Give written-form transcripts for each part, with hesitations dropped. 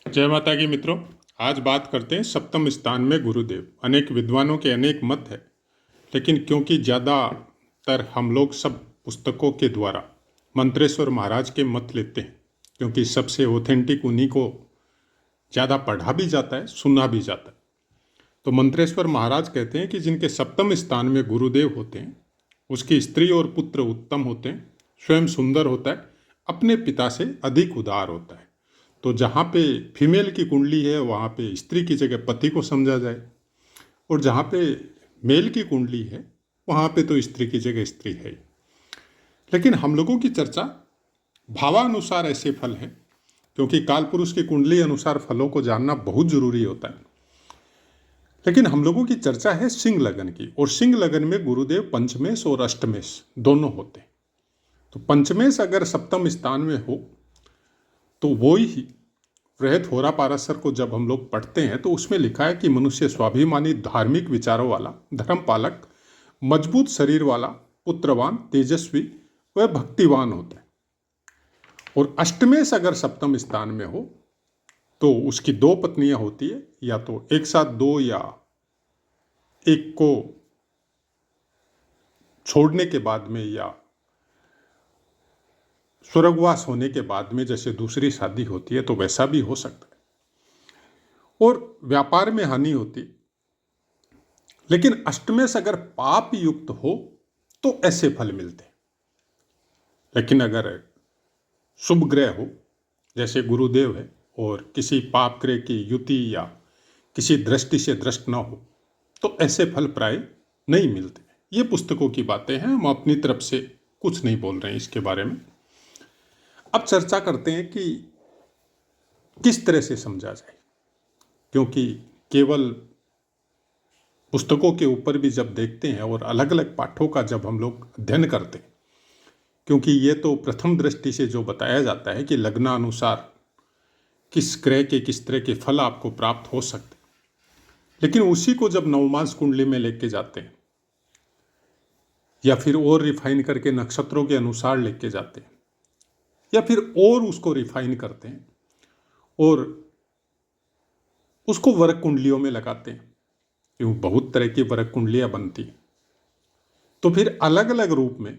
जय माता की मित्रों। आज बात करते हैं सप्तम स्थान में गुरुदेव। अनेक विद्वानों के अनेक मत है, लेकिन क्योंकि ज़्यादातर हम लोग सब पुस्तकों के द्वारा मंत्रेश्वर महाराज के मत लेते हैं, क्योंकि सबसे ऑथेंटिक उन्हीं को ज़्यादा पढ़ा भी जाता है, सुना भी जाता है। तो मंत्रेश्वर महाराज कहते हैं कि जिनके सप्तम स्थान में गुरुदेव होते हैं, उसकी स्त्री और पुत्र उत्तम होते हैं, स्वयं सुंदर होता है, अपने पिता से अधिक उदार होता है। तो जहाँ पे फीमेल की कुंडली है वहाँ पे स्त्री की जगह पति को समझा जाए, और जहाँ पे मेल की कुंडली है वहाँ पे तो स्त्री की जगह स्त्री है। लेकिन हम लोगों की चर्चा भावानुसार ऐसे फल हैं, क्योंकि काल पुरुष की कुंडली अनुसार फलों को जानना बहुत जरूरी होता है। लेकिन हम लोगों की चर्चा है सिंह लगन की, और सिंह लगन में गुरुदेव पंचमेश और अष्टमेश दोनों होते हैं। तो पंचमेश अगर सप्तम स्थान में हो तो वो ही वृहत होरा पाराशर को जब हम लोग पढ़ते हैं तो उसमें लिखा है कि मनुष्य स्वाभिमानी, धार्मिक विचारों वाला, धर्म पालक, मजबूत शरीर वाला, पुत्रवान, तेजस्वी व भक्तिवान होता है। और अष्टमेश अगर सप्तम स्थान में हो तो उसकी दो पत्नियां होती है, या तो एक साथ दो, या एक को छोड़ने के बाद में, या स्वर्गवास होने के बाद में जैसे दूसरी शादी होती है तो वैसा भी हो सकता है। और व्यापार में हानि होती। लेकिन अष्टमेश अगर पाप युक्त हो तो ऐसे फल मिलते। लेकिन अगर शुभ ग्रह हो, जैसे गुरुदेव है, और किसी पाप ग्रह की युति या किसी दृष्टि से दृष्ट न हो, तो ऐसे फल प्राय नहीं मिलते। ये पुस्तकों की बातें हैं, हम अपनी तरफ से कुछ नहीं बोल रहे हैं इसके बारे में। अब चर्चा करते हैं कि किस तरह से समझा जाए, क्योंकि केवल पुस्तकों के ऊपर भी जब देखते हैं और अलग अलग पाठों का जब हम लोग अध्ययन करते हैं, क्योंकि ये तो प्रथम दृष्टि से जो बताया जाता है कि लग्नानुसार किस ग्रह के किस तरह के फल आपको प्राप्त हो सकते, लेकिन उसी को जब नवमास कुंडली में लेके जाते हैं या फिर और रिफाइन करके नक्षत्रों के अनुसार लेके जाते हैं, या फिर और उसको रिफाइन करते हैं और उसको वर्ग कुंडलियों में लगाते हैं, क्योंकि बहुत तरह की वर्ग कुंडलियां बनती हैं, तो फिर अलग अलग रूप में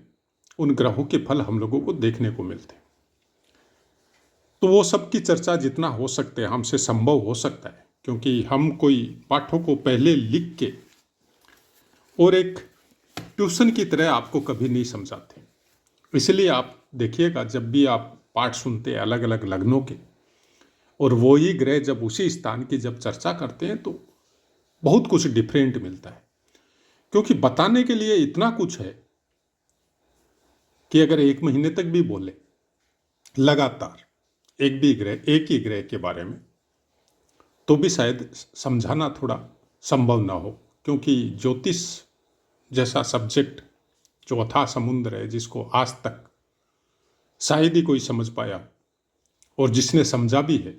उन ग्रहों के फल हम लोगों को देखने को मिलते हैं। तो वो सब की चर्चा जितना हो सकते हैं हमसे संभव हो सकता है, क्योंकि हम कोई पाठों को पहले लिख के और एक ट्यूशन की तरह आपको कभी नहीं समझाते। इसलिए आप देखिएगा, जब भी आप पाठ सुनते हैं अलग अलग लग्नों के, और वो ही ग्रह जब उसी स्थान की जब चर्चा करते हैं तो बहुत कुछ डिफरेंट मिलता है, क्योंकि बताने के लिए इतना कुछ है कि अगर एक महीने तक भी बोले लगातार एक ही ग्रह के बारे में, तो भी शायद समझाना थोड़ा संभव ना हो, क्योंकि ज्योतिष जैसा सब्जेक्ट जो अथाह समुद्र है, जिसको आज तक शायद ही कोई समझ पाया, और जिसने समझा भी है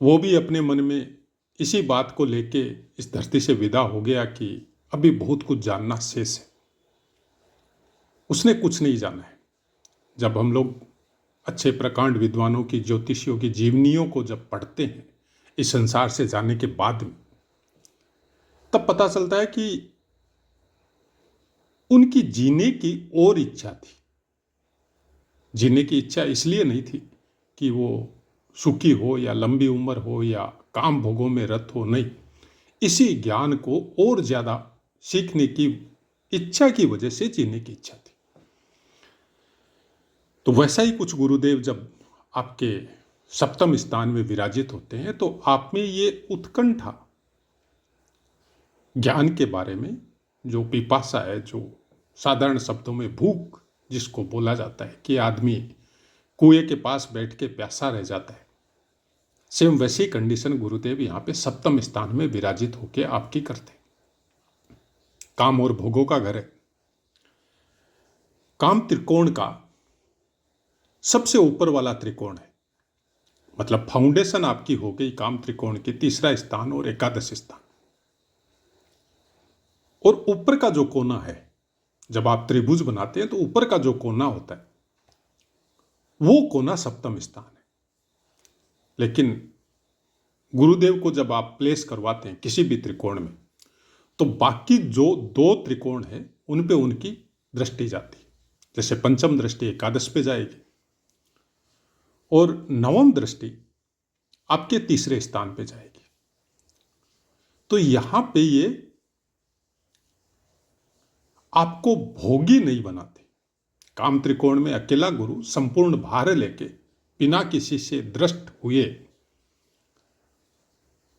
वो भी अपने मन में इसी बात को लेके इस धरती से विदा हो गया कि अभी बहुत कुछ जानना शेष है। उसने कुछ नहीं जाना है। जब हम लोग अच्छे प्रकांड विद्वानों की, ज्योतिषियों की जीवनियों को जब पढ़ते हैं इस संसार से जाने के बाद में, तब पता चलता है कि उनकी जीने की और इच्छा थी। जीने की इच्छा इसलिए नहीं थी कि वो सुखी हो या लंबी उम्र हो या काम भोगों में रत हो, नहीं, इसी ज्ञान को और ज्यादा सीखने की इच्छा की वजह से जीने की इच्छा थी। तो वैसा ही कुछ गुरुदेव जब आपके सप्तम स्थान में विराजित होते हैं तो आप में ये उत्कंठा, ज्ञान के बारे में जो पिपासा है, जो साधारण शब्दों में भूख जिसको बोला जाता है कि आदमी कुएं के पास बैठ के प्यासा रह जाता है, सेम वैसी कंडीशन गुरुदेव यहाँ पे सप्तम स्थान में विराजित होकर आपकी करते। काम और भोगों का घर है। काम त्रिकोण का सबसे ऊपर वाला त्रिकोण है, मतलब फाउंडेशन आपकी हो गई काम त्रिकोण की तीसरा स्थान और एकादश स्थान। और ऊपर का जो कोना है, जब आप त्रिभुज बनाते हैं तो ऊपर का जो कोना होता है वो कोना सप्तम स्थान है। लेकिन गुरुदेव को जब आप प्लेस करवाते हैं किसी भी त्रिकोण में, तो बाकी जो 2 त्रिकोण है उन पे उनकी दृष्टि जाती है। जैसे पंचम दृष्टि एकादश पे जाएगी और नवम दृष्टि आपके तीसरे स्थान पे जाएगी। तो यहां पे ये आपको भोगी नहीं बनाते। काम त्रिकोण में अकेला गुरु संपूर्ण भार लेके बिना किसी से दृष्ट हुए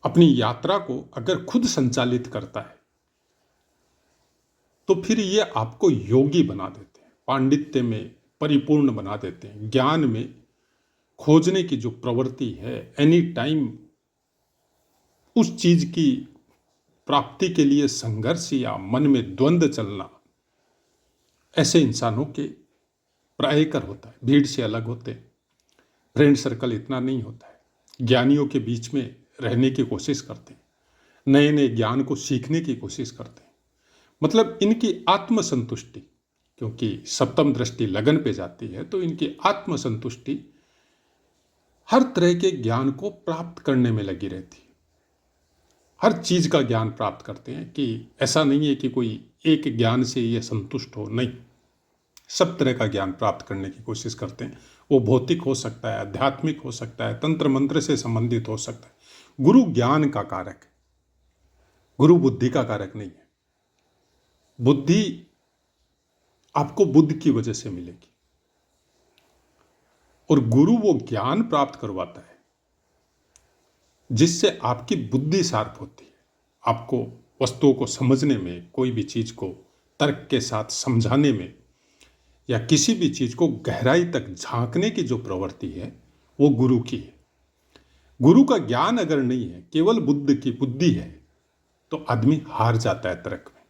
अपनी यात्रा को अगर खुद संचालित करता है तो फिर ये आपको योगी बना देते हैं, पांडित्य में परिपूर्ण बना देते हैं, ज्ञान में खोजने की जो प्रवृत्ति है, एनी टाइम उस चीज की प्राप्ति के लिए संघर्ष या मन में द्वंद्व चलना, ऐसे इंसानों के प्रायकर होता है। भीड़ से अलग होते हैं, फ्रेंड सर्कल इतना नहीं होता है, ज्ञानियों के बीच में रहने की कोशिश करते हैं, नए नए ज्ञान को सीखने की कोशिश करते हैं। मतलब इनकी आत्मसंतुष्टि, क्योंकि सप्तम दृष्टि लगन पे जाती है, तो इनकी आत्मसंतुष्टि हर तरह के ज्ञान को प्राप्त करने में लगी रहती है। हर चीज का ज्ञान प्राप्त करते हैं कि ऐसा नहीं है कि कोई एक ज्ञान से ये संतुष्ट हो, नहीं, सब तरह का ज्ञान प्राप्त करने की कोशिश करते हैं। वो भौतिक हो सकता है, आध्यात्मिक हो सकता है, तंत्र मंत्र से संबंधित हो सकता है। गुरु ज्ञान का कारक है, गुरु बुद्धि का कारक नहीं है। बुद्धि आपको बुद्ध की वजह से मिलेगी और गुरु वो ज्ञान प्राप्त करवाता है जिससे आपकी बुद्धि शार्प होती है। आपको वस्तुओं को समझने में, कोई भी चीज को तर्क के साथ समझाने में, या किसी भी चीज को गहराई तक झांकने की जो प्रवृत्ति है वो गुरु की है। गुरु का ज्ञान अगर नहीं है, केवल बुद्ध की बुद्धि है, तो आदमी हार जाता है तर्क में।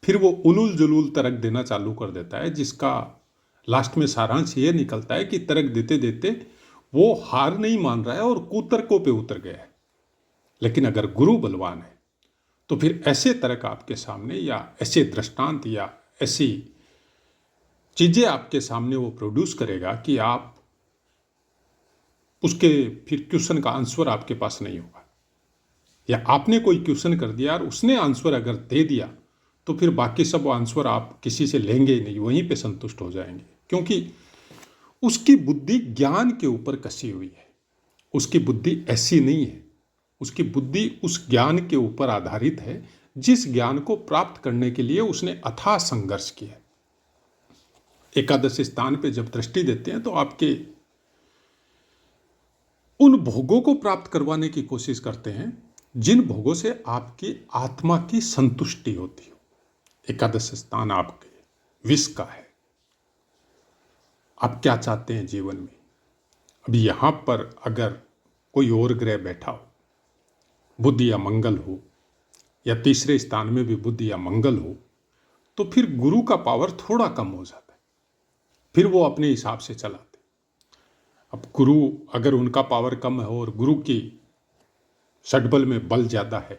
फिर वो उलूल जुलूल तर्क देना चालू कर देता है, जिसका लास्ट में सारांश ये निकलता है कि तर्क देते देते वो हार नहीं मान रहा है और कुतर्कों पे उतर गया है। लेकिन अगर गुरु बलवान है तो फिर ऐसे तर्क आपके सामने, या ऐसे दृष्टांत, या ऐसी चीजें आपके सामने वो प्रोड्यूस करेगा कि आप उसके फिर क्वेश्चन का आंसर आपके पास नहीं होगा, या आपने कोई क्वेश्चन कर दिया और उसने आंसर अगर दे दिया तो फिर बाकी सब आंसर आप किसी से लेंगे ही नहीं, वहीं पे संतुष्ट हो जाएंगे, क्योंकि उसकी बुद्धि ज्ञान के ऊपर कसी हुई है। उसकी बुद्धि ऐसी नहीं है, उसकी बुद्धि उस ज्ञान के ऊपर आधारित है जिस ज्ञान को प्राप्त करने के लिए उसने अथाह संघर्ष किया। एकादश स्थान पे जब दृष्टि देते हैं तो आपके उन भोगों को प्राप्त करवाने की कोशिश करते हैं जिन भोगों से आपकी आत्मा की संतुष्टि होती हो। एकादश स्थान आपके विष का है। आप क्या चाहते हैं जीवन में? अभी यहां पर अगर कोई और ग्रह बैठा हो, बुध या मंगल हो, या तीसरे स्थान में भी बुध या मंगल हो, तो फिर गुरु का पावर थोड़ा कम हो जाता है। फिर वो अपने हिसाब से चलाते। अब गुरु अगर उनका पावर कम है और गुरु की षटबल में बल ज्यादा है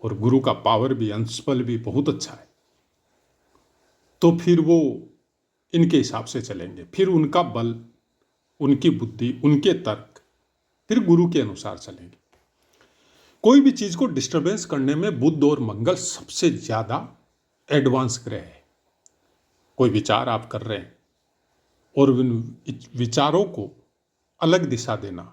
और गुरु का पावर भी, अंश बल भी बहुत अच्छा है, तो फिर वो इनके हिसाब से चलेंगे। फिर उनका बल, उनकी बुद्धि, उनके तर्क फिर गुरु के अनुसार चलेंगे। कोई भी चीज को डिस्टरबेंस करने में बुध और मंगल सबसे ज्यादा एडवांस ग्रह है। कोई विचार आप कर रहे हैं और उन विचारों को अलग दिशा देना,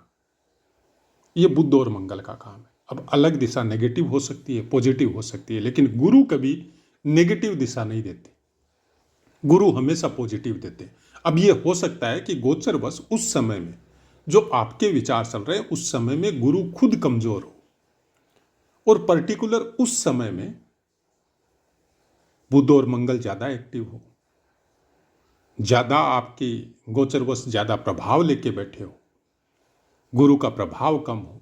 ये बुध और मंगल का काम है। अब अलग दिशा नेगेटिव हो सकती है, पॉजिटिव हो सकती है, लेकिन गुरु कभी नेगेटिव दिशा नहीं देते, गुरु हमेशा पॉजिटिव देते हैं। अब ये हो सकता है कि गोचरवश उस समय में जो आपके विचार चल रहे हैं उस समय में गुरु खुद कमजोर हो, और पर्टिकुलर उस समय में बुध और मंगल ज्यादा एक्टिव हो, ज्यादा आपकी गोचरवश ज्यादा प्रभाव लेके बैठे हो, गुरु का प्रभाव कम हो,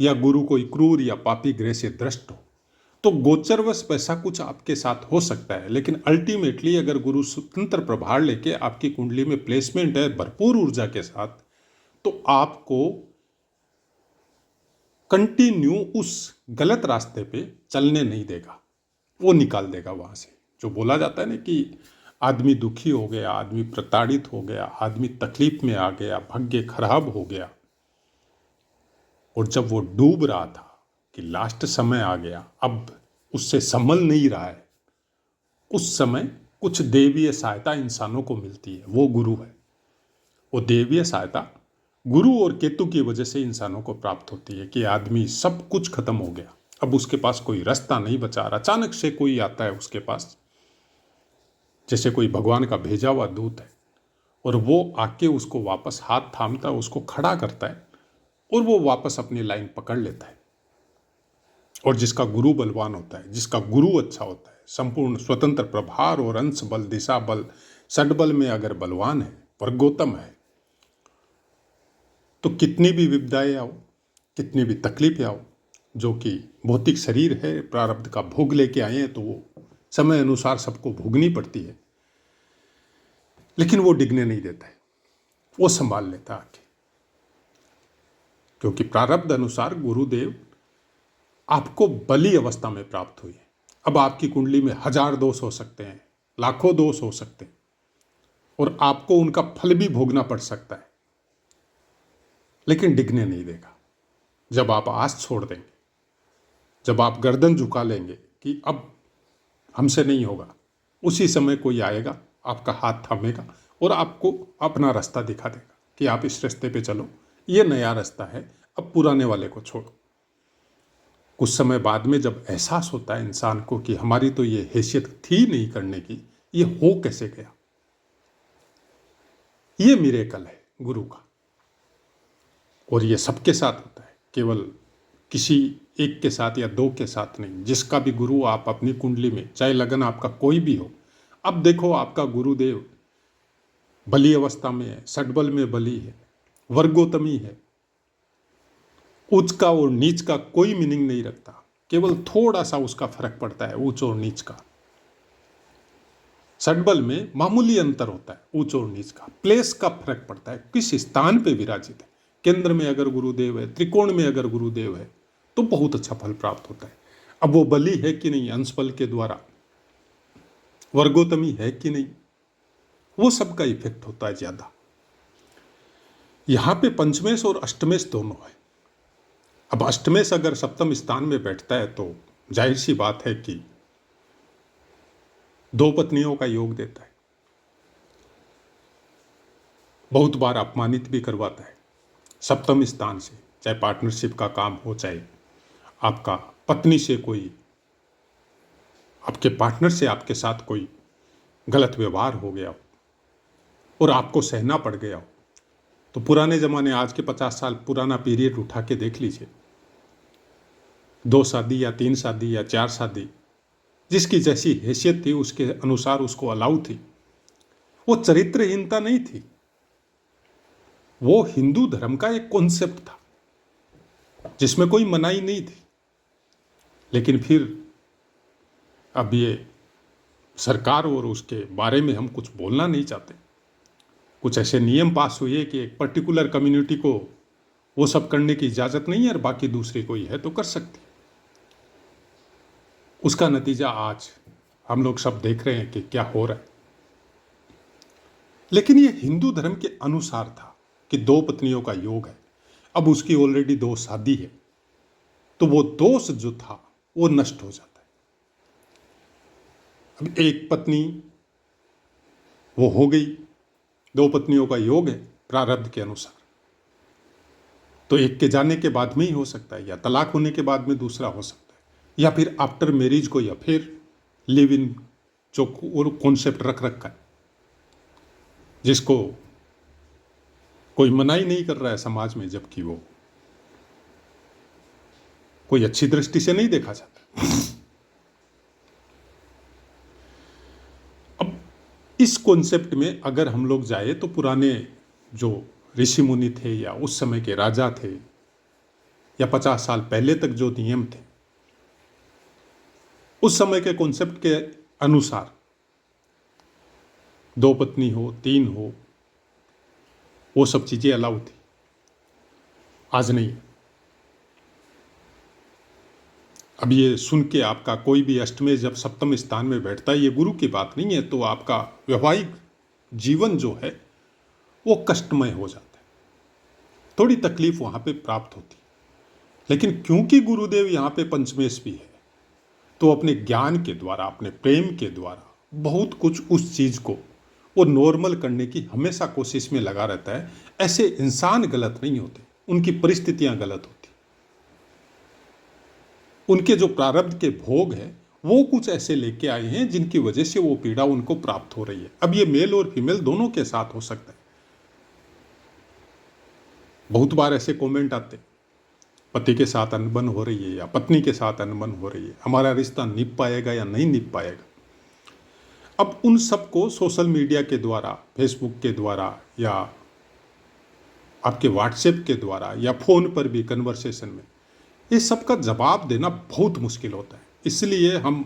या गुरु कोई क्रूर या पापी ग्रह से दृष्ट हो, तो गोचरवश वैसा कुछ आपके साथ हो सकता है। लेकिन अल्टीमेटली अगर गुरु स्वतंत्र प्रभाव लेके आपकी कुंडली में प्लेसमेंट है भरपूर ऊर्जा के साथ, तो आपको कंटिन्यू उस गलत रास्ते पे चलने नहीं देगा, वो निकाल देगा वहां से। जो बोला जाता है ना कि आदमी दुखी हो गया, आदमी प्रताड़ित हो गया, आदमी तकलीफ में आ गया, भाग्य खराब हो गया, और जब वो डूब रहा था कि लास्ट समय आ गया, अब उससे संभल नहीं रहा है, उस समय कुछ देवीय सहायता इंसानों को मिलती है, वो गुरु है। वो देवीय सहायता गुरु और केतु की वजह से इंसानों को प्राप्त होती है कि आदमी सब कुछ खत्म हो गया, अब उसके पास कोई रास्ता नहीं बचा रहा। अचानक से कोई आता है उसके पास, जैसे कोई भगवान का भेजा हुआ दूत है, और वो आके उसको वापस हाथ थामता है, उसको खड़ा करता है, और वो वापस अपनी लाइन पकड़ लेता है। और जिसका गुरु बलवान होता है, जिसका गुरु अच्छा होता है, संपूर्ण स्वतंत्र प्रभार और अंश बल, दिशा बल, षडबल में अगर बलवान है, वर्गोत्तम है, तो कितनी भी विपदाएं आओ, कितनी भी तकलीफें आओ, जो कि भौतिक शरीर है, प्रारब्ध का भोग लेके आए हैं, तो वो समय अनुसार सबको भोगनी पड़ती है, लेकिन वो डिगने नहीं देता है, वो संभाल लेता आके। क्योंकि प्रारब्ध अनुसार गुरुदेव आपको बली अवस्था में प्राप्त हुई है। अब आपकी कुंडली में 1000 दोष हो सकते हैं, लाखों दोष हो सकते हैं, और आपको उनका फल भी भोगना पड़ सकता है, लेकिन डिगने नहीं देगा। जब आप आस छोड़ देंगे, जब आप गर्दन झुका लेंगे कि अब हमसे नहीं होगा, उसी समय कोई आएगा, आपका हाथ थामेगा और आपको अपना रास्ता दिखा देगा कि आप इस रास्ते पे चलो, ये नया रास्ता है, अब पुराने वाले को छोड़ो। कुछ समय बाद में जब एहसास होता है इंसान को कि हमारी तो ये हैसियत थी नहीं करने की, ये हो कैसे गया, ये मिरेकल है गुरु का। और ये सबके साथ होता है, केवल किसी एक के साथ या दो के साथ नहीं। जिसका भी गुरु आप अपनी कुंडली में, चाहे लगन आपका कोई भी हो, अब देखो आपका गुरुदेव बली अवस्था में है, षडबल में बली है, वर्गोत्तमी है, उच्च का और नीच का कोई मीनिंग नहीं रखता, केवल थोड़ा सा उसका फर्क पड़ता है ऊंच और नीच का। षडबल में मामूली अंतर होता है, ऊंच और नीच का, प्लेस का फर्क पड़ता है, किस स्थान पे विराजित है। केंद्र में अगर गुरुदेव है, त्रिकोण में अगर गुरुदेव है, तो बहुत अच्छा फल प्राप्त होता है। अब वो बली है कि नहीं अंश बल के द्वारा, वर्गोत्तमी है कि नहीं, वो सबका इफेक्ट होता है ज्यादा। यहां पे पंचमेश और अष्टमेश दोनों है। अब अष्टमेश अगर सप्तम स्थान में बैठता है तो जाहिर सी बात है कि 2 पत्नियों का योग देता है, बहुत बार अपमानित भी करवाता है सप्तम स्थान से, चाहे पार्टनरशिप का काम हो, चाहे आपका पत्नी से कोई, आपके पार्टनर से आपके साथ कोई गलत व्यवहार हो गया हो और आपको सहना पड़ गया हो। तो पुराने ज़माने, आज के 50 साल पुराना पीरियड उठा के देख लीजिए, 2 शादी या 3 शादी या 4 शादी, जिसकी जैसी हैसियत थी उसके अनुसार उसको अलाउ थी। वो चरित्रहीनता नहीं थी, वो हिंदू धर्म का एक कॉन्सेप्ट था जिसमें कोई मनाही नहीं थी। लेकिन फिर अब ये सरकार और उसके बारे में हम कुछ बोलना नहीं चाहते, कुछ ऐसे नियम पास हुए कि एक पर्टिकुलर कम्युनिटी को वो सब करने की इजाज़त नहीं है और बाकी दूसरे कोई है तो कर सकती। उसका नतीजा आज हम लोग सब देख रहे हैं कि क्या हो रहा है। लेकिन ये हिंदू धर्म के अनुसार था कि 2 पत्नियों का योग है, अब उसकी ऑलरेडी 2 शादी है, तो वो दोष जो था वो नष्ट हो जाता है। अब एक पत्नी वो हो गई, 2 पत्नियों का योग है प्रारब्ध के अनुसार, तो एक के जाने के बाद में ही हो सकता है, या तलाक होने के बाद में दूसरा हो सकता है, या फिर आफ्टर मैरिज को, या फिर लिव इन जो और कॉन्सेप्ट रख रखा है, जिसको कोई मनाही नहीं कर रहा है समाज में, जबकि वो कोई अच्छी दृष्टि से नहीं देखा जाता। अब इस कॉन्सेप्ट में अगर हम लोग जाए तो पुराने जो ऋषि मुनि थे, या उस समय के राजा थे, या 50 साल पहले तक जो नियम थे, उस समय के कॉन्सेप्ट के अनुसार 2 पत्नी हो, 3 हो, वो सब चीजें अलाउ थी। आज नहीं। अब ये सुन के आपका कोई भी अष्टमेश जब सप्तम स्थान में बैठता है, ये गुरु की बात नहीं है, तो आपका वैवाहिक जीवन जो है वो कष्टमय हो जाता है, थोड़ी तकलीफ वहां पे प्राप्त होती है। लेकिन क्योंकि गुरुदेव यहाँ पे पंचमेश भी है, तो अपने ज्ञान के द्वारा, अपने प्रेम के द्वारा बहुत कुछ उस चीज़ को वो नॉर्मल करने की हमेशा कोशिश में लगा रहता है। ऐसे इंसान गलत नहीं होते, उनकी परिस्थितियां गलत होती, उनके जो प्रारब्ध के भोग है वो कुछ ऐसे लेके आए हैं जिनकी वजह से वो पीड़ा उनको प्राप्त हो रही है। अब ये मेल और फीमेल दोनों के साथ हो सकता है। बहुत बार ऐसे कमेंट आते, पति के साथ अनबन हो रही है या पत्नी के साथ अनबन हो रही है, हमारा रिश्ता निभ पाएगा या नहीं निभ पाएगा। अब उन सबको सोशल मीडिया के द्वारा, फेसबुक के द्वारा या आपके व्हाट्सएप के द्वारा या फ़ोन पर भी कन्वर्सेशन में ये सब का जवाब देना बहुत मुश्किल होता है। इसलिए हम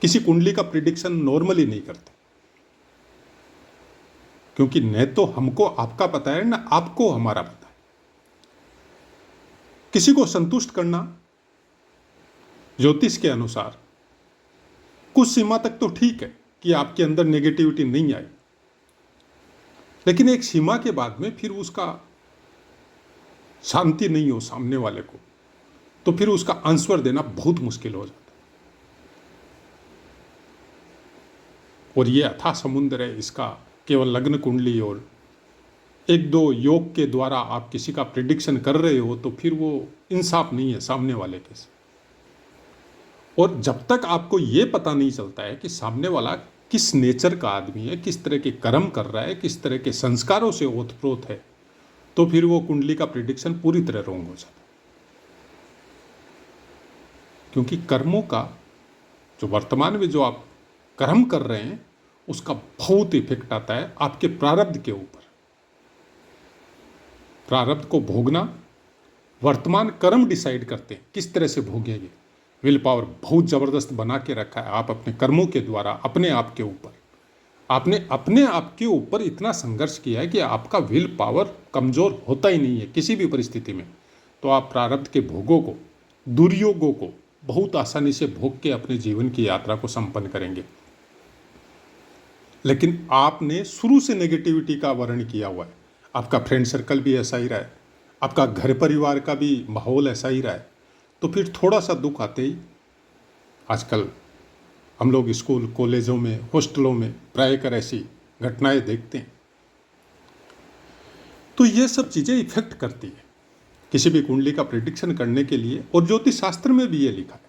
किसी कुंडली का प्रिडिक्शन नॉर्मली नहीं करते, क्योंकि न तो हमको आपका पता है ना आपको हमारा पता है। किसी को संतुष्ट करना ज्योतिष के अनुसार कुछ सीमा तक तो ठीक है कि आपके अंदर नेगेटिविटी नहीं आई, लेकिन एक सीमा के बाद में फिर उसका शांति नहीं हो सामने वाले को, तो फिर उसका आंसर देना बहुत मुश्किल हो जाता है। और ये अथाह समुद्र है, इसका केवल लग्न कुंडली और एक दो योग के द्वारा आप किसी का प्रिडिक्शन कर रहे हो तो फिर वो इंसाफ नहीं है सामने वाले के साथ। और जब तक आपको ये पता नहीं चलता है कि सामने वाला किस नेचर का आदमी है, किस तरह के कर्म कर रहा है, किस तरह के संस्कारों से ओतप्रोत है, तो फिर वो कुंडली का प्रिडिक्शन पूरी तरह रॉन्ग हो जाता है। क्योंकि कर्मों का जो वर्तमान में जो आप कर्म कर रहे हैं उसका बहुत इफेक्ट आता है आपके प्रारब्ध के ऊपर। प्रारब्ध को भोगना वर्तमान कर्म डिसाइड करते हैं किस तरह से भोगेंगे। विल पावर बहुत ज़बरदस्त बना के रखा है आप अपने कर्मों के द्वारा अपने आप के ऊपर। आपने अपने आप के ऊपर इतना संघर्ष किया है कि आपका विल पावर कमज़ोर होता ही नहीं है किसी भी परिस्थिति में, तो आप प्रारब्ध के भोगों को, दुर्योगों को बहुत आसानी से भोग के अपने जीवन की यात्रा को संपन्न करेंगे। लेकिन आपने शुरू से नेगेटिविटी का वर्ण किया हुआ है, आपका फ्रेंड सर्कल भी ऐसा ही रहा है, आपका घर परिवार का भी माहौल ऐसा ही रहा है, तो फिर थोड़ा सा दुख आते ही, आजकल हम लोग स्कूल कॉलेजों में हॉस्टलों में प्रायकर ऐसी घटनाएं देखते हैं। तो ये सब चीज़ें इफेक्ट करती है किसी भी कुंडली का प्रिडिक्शन करने के लिए। और ज्योतिष शास्त्र में भी ये लिखा है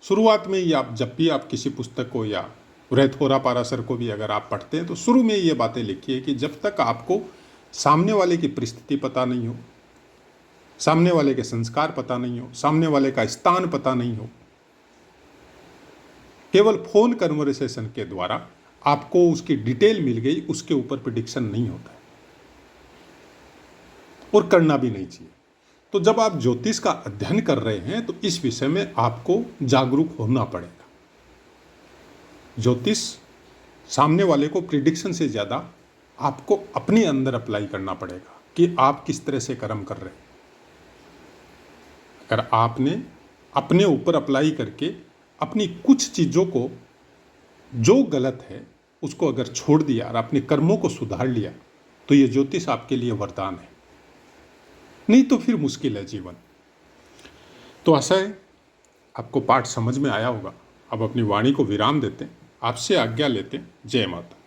शुरुआत में ही, आप जब भी आप किसी पुस्तक को या वृहत पाराशर को भी अगर आप पढ़ते हैं तो शुरू में ये बातें लिखी है कि जब तक आपको सामने वाले की परिस्थिति पता नहीं हो, सामने वाले के संस्कार पता नहीं हो, सामने वाले का स्थान पता नहीं हो, केवल फोन कन्वर्सेशन के द्वारा आपको उसकी डिटेल मिल गई, उसके ऊपर प्रिडिक्शन नहीं होता है और करना भी नहीं चाहिए। तो जब आप ज्योतिष का अध्ययन कर रहे हैं तो इस विषय में आपको जागरूक होना पड़ेगा। ज्योतिष सामने वाले को प्रिडिक्शन से ज़्यादा आपको अपने अंदर अप्लाई करना पड़ेगा कि आप किस तरह से कर्म कर रहे हैं। अगर आपने अपने ऊपर अप्लाई करके अपनी कुछ चीज़ों को जो गलत है उसको अगर छोड़ दिया और अपने कर्मों को सुधार लिया तो ये ज्योतिष आपके लिए वरदान है, नहीं तो फिर मुश्किल है जीवन। तो आशा है आपको पाठ समझ में आया होगा। अब अपनी वाणी को विराम देते हैं, आपसे आज्ञा लेते हैं। जय माता।